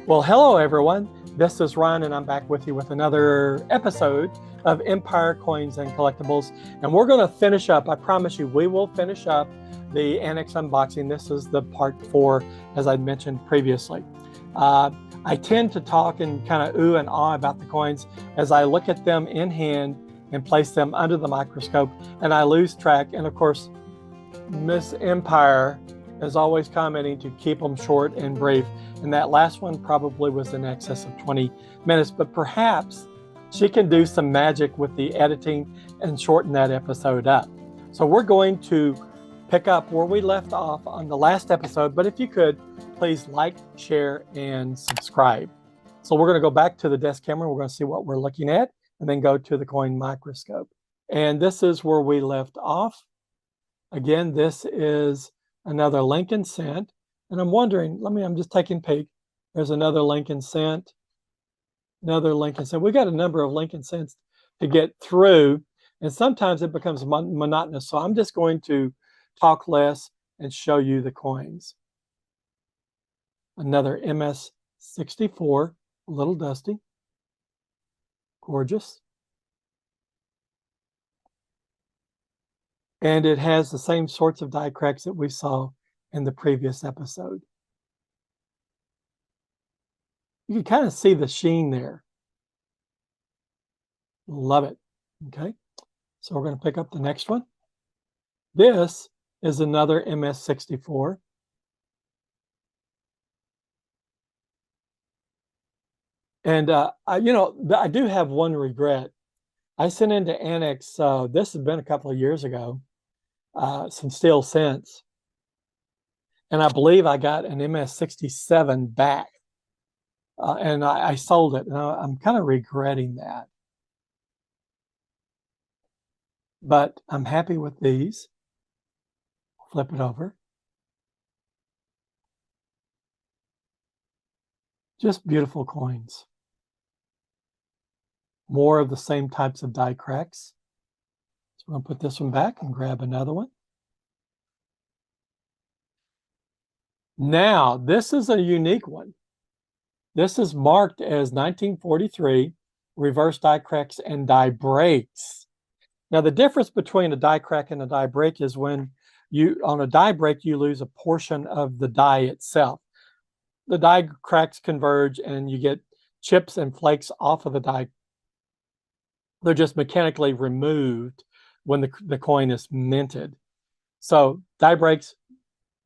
Well, hello everyone. This is Ron and I'm back with you with another episode of Empire Coins and Collectibles. And we're going to finish up, I promise you, we will finish up the ANACS unboxing. This is the part 4, as I mentioned previously. I tend to talk and kind of ooh and ah about the coins as I look at them in hand and place them under the microscope, and I lose track. And of course, Miss Empire is always commenting to keep them short and brief. And that last one probably was in excess of 20 minutes, but perhaps she can do some magic with the editing and shorten that episode up. So we're going to pick up where we left off on the last episode, but if you could, please like, share, and subscribe. So we're going to go back to the desk camera. We're going to see what we're looking at and then go to the coin microscope. And this is where we left off. Again, this is another Lincoln cent. And I'm wondering, I'm just taking a peek. There's another Lincoln cent, another Lincoln cent. We got a number of Lincoln cents to get through, and sometimes it becomes monotonous. So I'm just going to talk less and show you the coins. Another MS-64, a little dusty, gorgeous. And it has the same sorts of die cracks that we saw in the previous episode. You can kind of see the sheen there. Love it. Okay, so we're going to pick up the next one. This is another MS-64. And I do have one regret. I sent into ANACS, this has been a couple of years ago, some steel cents. And I believe I got an MS-67 back. And I sold it. And I'm kind of regretting that. But I'm happy with these. Flip it over. Just beautiful coins. More of the same types of die cracks. So we're going to put this one back and grab another one. Now, this is a unique one. This is marked as 1943, reverse die cracks and die breaks. Now, the difference between a die crack and a die break is when on a die break, you lose a portion of the die itself. The die cracks converge and you get chips and flakes off of the die. They're just mechanically removed when the coin is minted. So die breaks,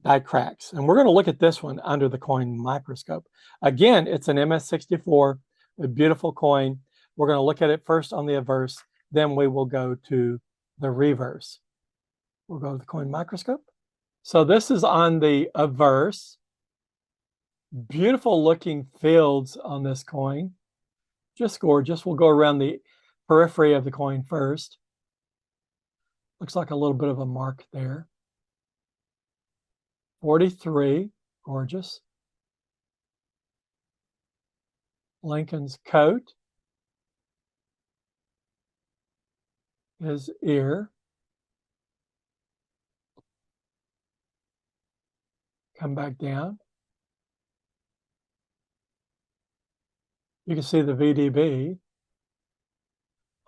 die cracks. And we're going to look at this one under the coin microscope. Again, it's an MS-64, a beautiful coin. We're going to look at it first on the obverse, then we will go to the reverse. We'll go to the coin microscope. So this is on the obverse. Beautiful looking fields on this coin. Just gorgeous. We'll go around the periphery of the coin first. Looks like a little bit of a mark there. 43, gorgeous. Lincoln's coat. His ear. Come back down. You can see the VDB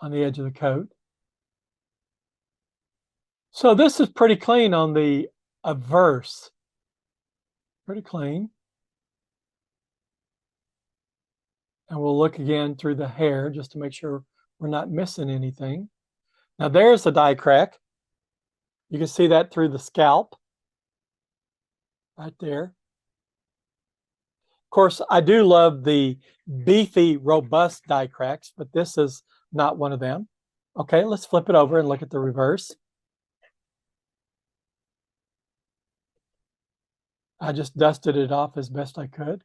on the edge of the coat. So this is pretty clean on the obverse. Pretty clean. And we'll look again through the hair just to make sure we're not missing anything. Now there's a die crack. You can see that through the scalp. Right there. Of course, I do love the beefy, robust die cracks, but this is not one of them. Okay, let's flip it over and look at the reverse. I just dusted it off as best I could.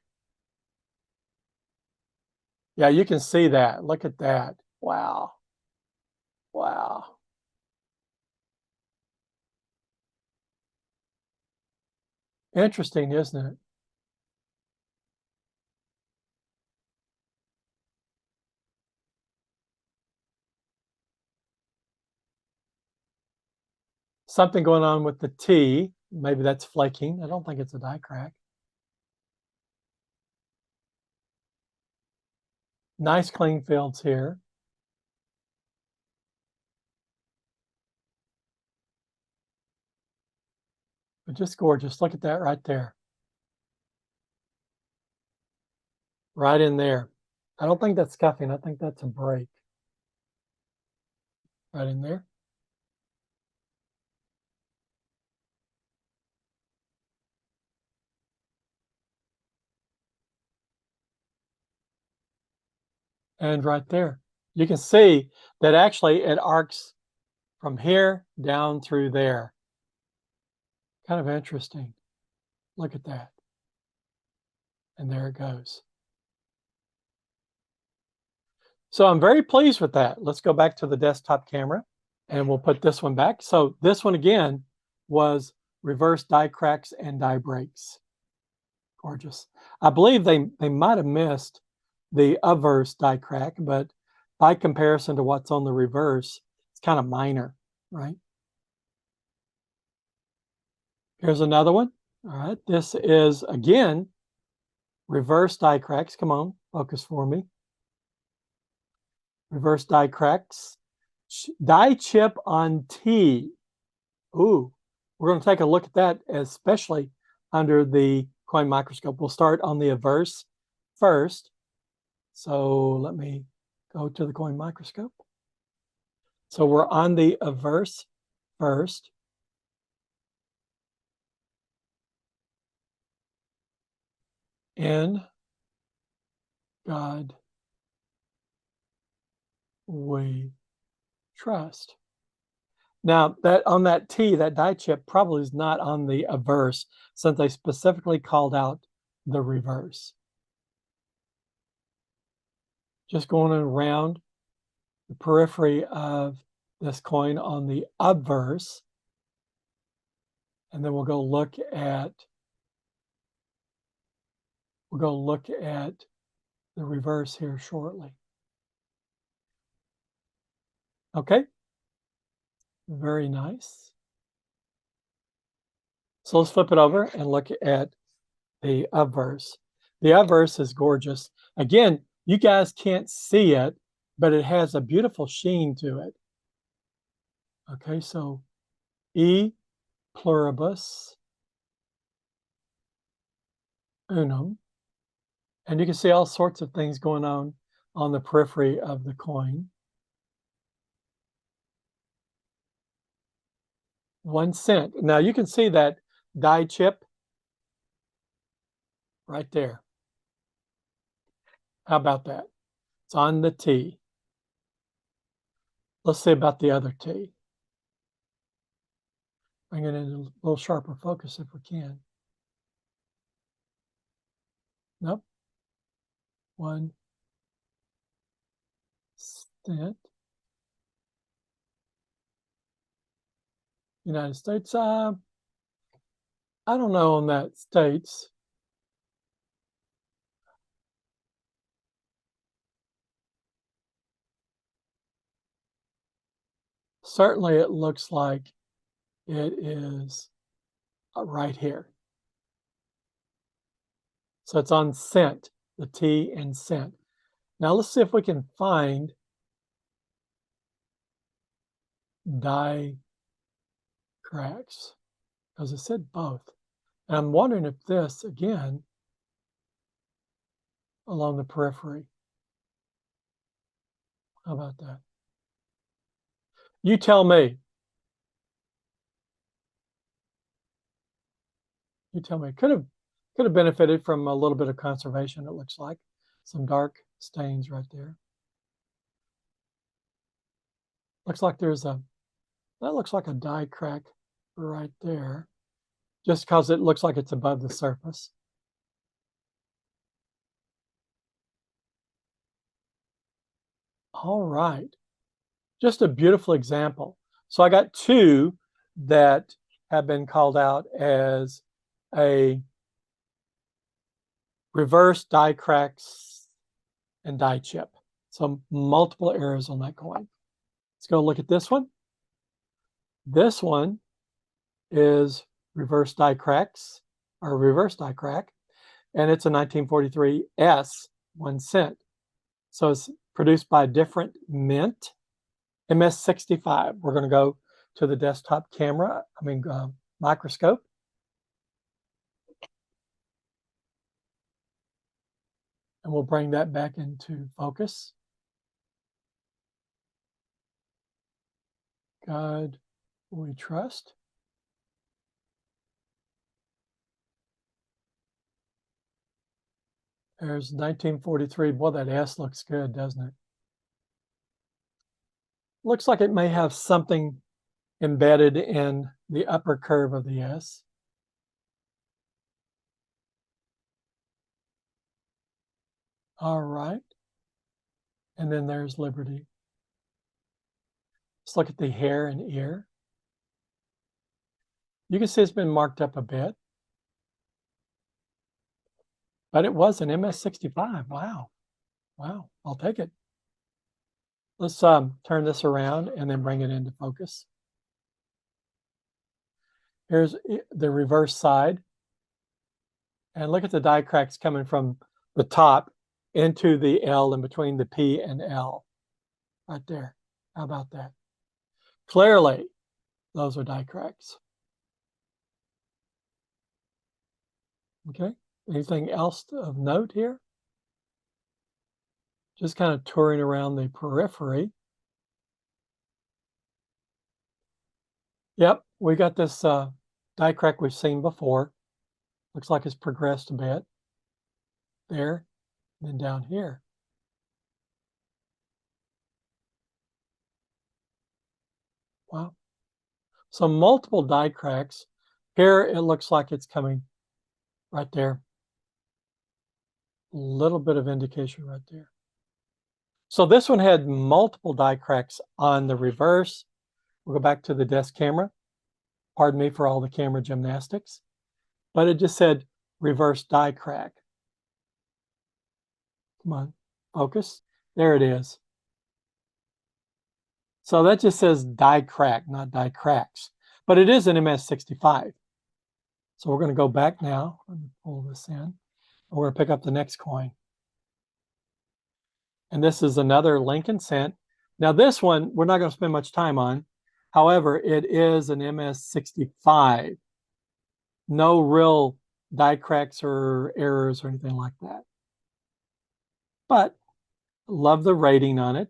Yeah, you can see that. Look at that. Wow. Wow. Interesting, isn't it? Something going on with the T. Maybe that's flaking. I don't think it's a die crack. Nice clean fields here. But just gorgeous. Look at that right there. Right in there. I don't think that's scuffing. I think that's a break. Right in there. And right there. You can see that actually it arcs from here down through there. Kind of interesting. Look at that. And there it goes. So I'm very pleased with that. Let's go back to the desktop camera and we'll put this one back. So this one again was reverse die cracks and die breaks. Gorgeous. I believe they might have missed the averse die crack, but by comparison to what's on the reverse, it's kind of minor, right? Here's another one. All right, this is again reverse die cracks. Come on, focus for me. Reverse die cracks. Die chip on T. Ooh, we're going to take a look at that, especially under the coin microscope. We'll start on the averse first. So let me go to the coin microscope. So we're on the averse first. In God we trust. Now that on that T, that die chip probably is not on the averse since they specifically called out the reverse. Just going around the periphery of this coin on the obverse. And then we'll go look at the reverse here shortly. Okay. Very nice. So let's flip it over and look at the obverse. The obverse is gorgeous. Again, you guys can't see it, but it has a beautiful sheen to it. Okay, so E pluribus unum. And you can see all sorts of things going on the periphery of the coin. 1 cent. Now you can see that die chip right there. How about that? It's on the T. Let's see about the other T. Bring it in a little sharper focus if we can. Nope. 1 cent. United States. I don't know on that States. Certainly it looks like it is right here. So it's on cent, the T and cent. Now let's see if we can find die cracks, because it said both. And I'm wondering if this, again, along the periphery. How about that? You tell me. You tell me. Could have benefited from a little bit of conservation, it looks like. Some dark stains right there. Looks like that looks like a die crack right there, just because it looks like it's above the surface. All right. Just a beautiful example. So I got two that have been called out as a reverse die cracks and die chip. So multiple errors on that coin. Let's go look at this one. This one is reverse die cracks, or reverse die crack, and it's a 1943 S 1 cent. So it's produced by a different mint, MS65. We're going to go to the desktop camera, microscope. And we'll bring that back into focus. God we trust. There's 1943. Boy, that S looks good, doesn't it? Looks like it may have something embedded in the upper curve of the S. All right. And then there's Liberty. Let's look at the hair and ear. You can see it's been marked up a bit. But it was an MS65. Wow. Wow. I'll take it. Let's turn this around and then bring it into focus. Here's the reverse side. And look at the die cracks coming from the top into the L and between the P and L. Right there. How about that? Clearly, those are die cracks. Okay. Anything else of note here? Just kind of touring around the periphery. Yep, we got this die crack we've seen before. Looks like it's progressed a bit. There, and then down here. Wow. So multiple die cracks. Here it looks like it's coming right there. A little bit of indication right there. So this one had multiple die cracks on the reverse. We'll go back to the desk camera. Pardon me for all the camera gymnastics. But it just said reverse die crack. Come on, focus. There it is. So that just says die crack, not die cracks. But it is an MS65. So we're going to go back now. Let me pull this in. And we're going to pick up the next coin. And this is another Lincoln cent. Now this one, we're not going to spend much time on. However, it is an MS65. No real die cracks or errors or anything like that. But love the rating on it.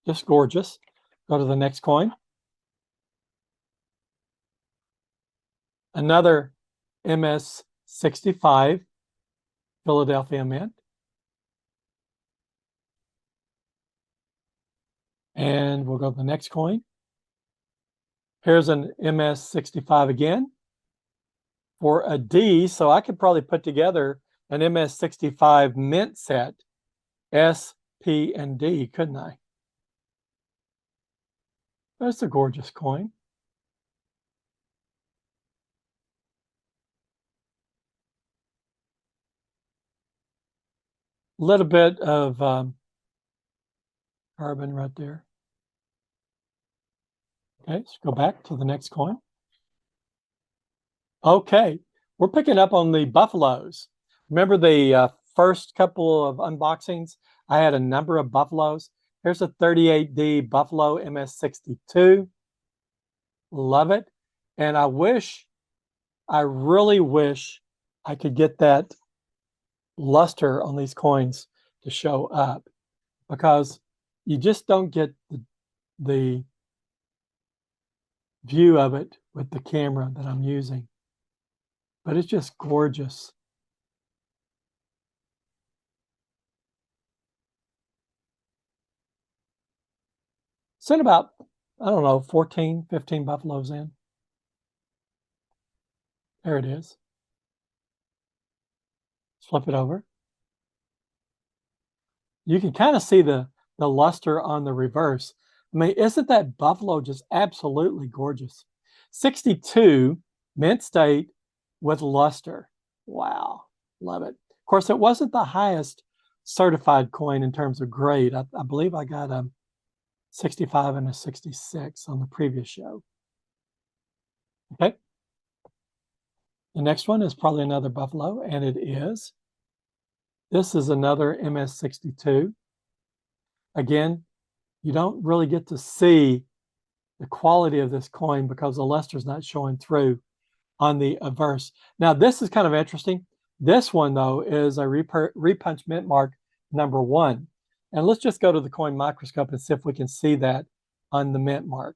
Just gorgeous. Go to the next coin. Another MS65 Philadelphia Mint. And we'll go to the next coin. Here's an MS65 again for a D. So I could probably put together an MS65 mint set, S, P, and D, couldn't I? That's a gorgeous coin. A little bit of carbon right there. Okay, let's go back to the next coin. Okay, we're picking up on the buffaloes. Remember the first couple of unboxings? I had a number of buffaloes. Here's a 38D Buffalo MS62. Love it. And I really wish I could get that luster on these coins to show up, because you just don't get the view of it with the camera that I'm using. But it's just gorgeous. Sent about, I don't know, 14, 15 buffaloes in. There it is. Flip it over. You can kind of see the luster on the reverse. I mean, isn't that buffalo just absolutely gorgeous? 62 mint state with luster. Wow, love it. Of course, it wasn't the highest certified coin in terms of grade. I believe I got a 65 and a 66 on the previous show. Okay. The next one is probably another buffalo, and it is. This is another MS62. Again, you don't really get to see the quality of this coin because the luster's not showing through on the obverse. Now, this is kind of interesting. This one, though, is a repunch mint mark number 1. And let's just go to the coin microscope and see if we can see that on the mint mark.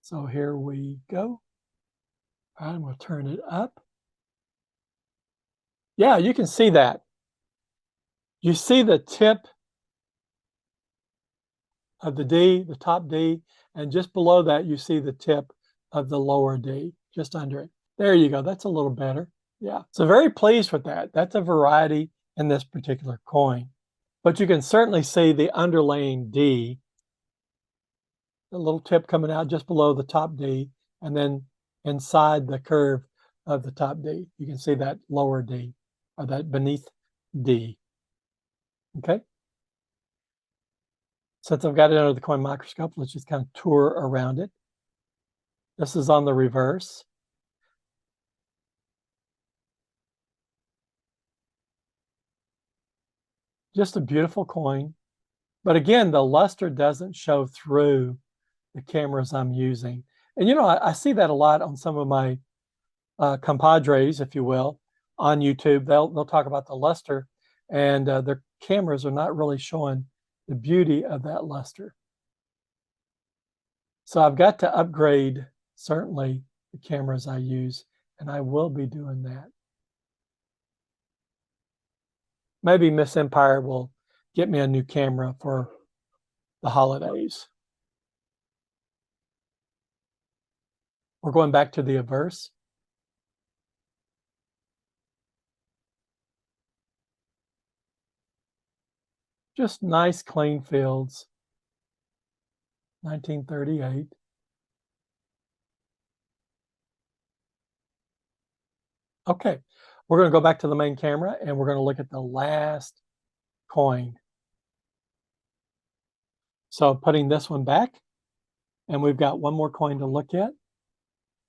So here we go. All right, I'm going to turn it up. Yeah, you can see that. You see the tip of the D, the top D, and just below that, you see the tip of the lower D, just under it. There you go. That's a little better. Yeah. So very pleased with that. That's a variety in this particular coin. But you can certainly see the underlaying D, the little tip coming out just below the top D, and then inside the curve of the top D, you can see that lower D, or that beneath D. Okay. Since I've got it under the coin microscope, let's just kind of tour around it. This is on the reverse. Just a beautiful coin. But again, the luster doesn't show through the cameras I'm using. And you know, I see that a lot on some of my compadres, if you will, on YouTube. They'll talk about the luster, and their cameras are not really showing the beauty of that luster. So I've got to upgrade, certainly, the cameras I use, and I will be doing that. Maybe Miss Empire will get me a new camera for the holidays. We're going back to the obverse. Just nice, clean fields. 1938. Okay, we're going to go back to the main camera and we're going to look at the last coin. So putting this one back, and we've got one more coin to look at.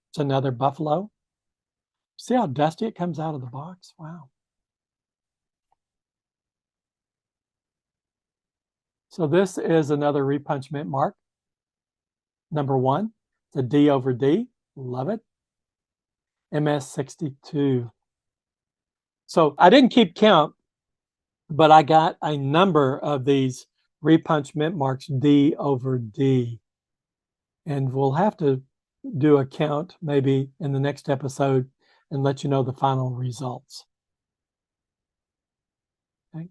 It's another buffalo. See how dusty it comes out of the box? Wow. So this is another repunch mint mark. Number 1, it's a D over D. Love it. MS62. So I didn't keep count, but I got a number of these repunch mint marks D over D. And we'll have to do a count maybe in the next episode and let you know the final results. Okay.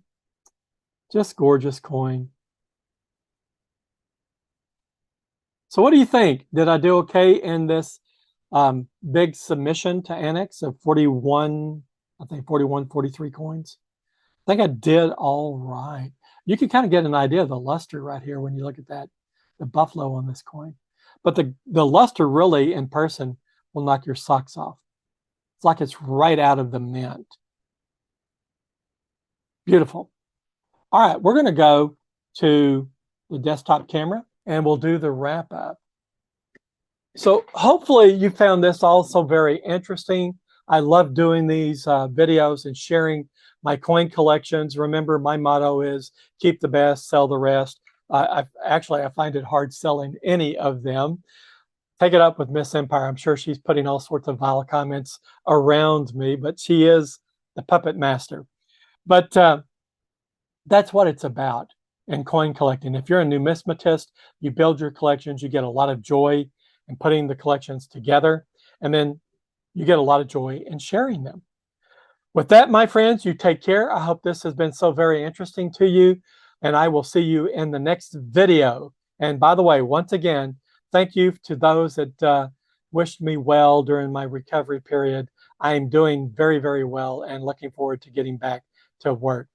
Just gorgeous coin. So what do you think? Did I do okay in this big submission to ANACS of 41, I think 41, 43 coins? I think I did all right. You can kind of get an idea of the luster right here when you look at that, the buffalo on this coin. But the luster really in person will knock your socks off. It's like it's right out of the mint. Beautiful. All right, we're going to go to the desktop camera and we'll do the wrap up. So hopefully you found this also very interesting. I love doing these videos and sharing my coin collections. Remember, my motto is keep the best, sell the rest. I find it hard selling any of them. Take it up with Miss Empire. I'm sure she's putting all sorts of vile comments around me, but she is the puppet master. But that's what it's about in coin collecting. If you're a numismatist, you build your collections, you get a lot of joy in putting the collections together, and then you get a lot of joy in sharing them. With that, my friends, you take care. I hope this has been so very interesting to you, and I will see you in the next video. And by the way, once again, thank you to those that wished me well during my recovery period. I am doing very, very well and looking forward to getting back to work.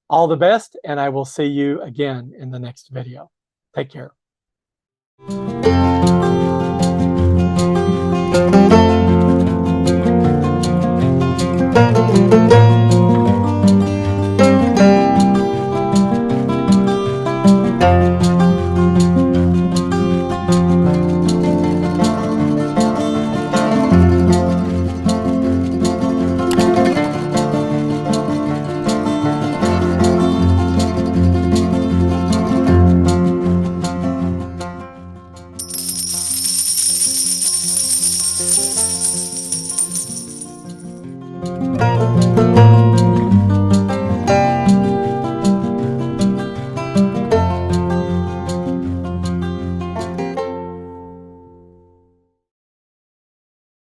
All the best, and I will see you again in the next video. Take care.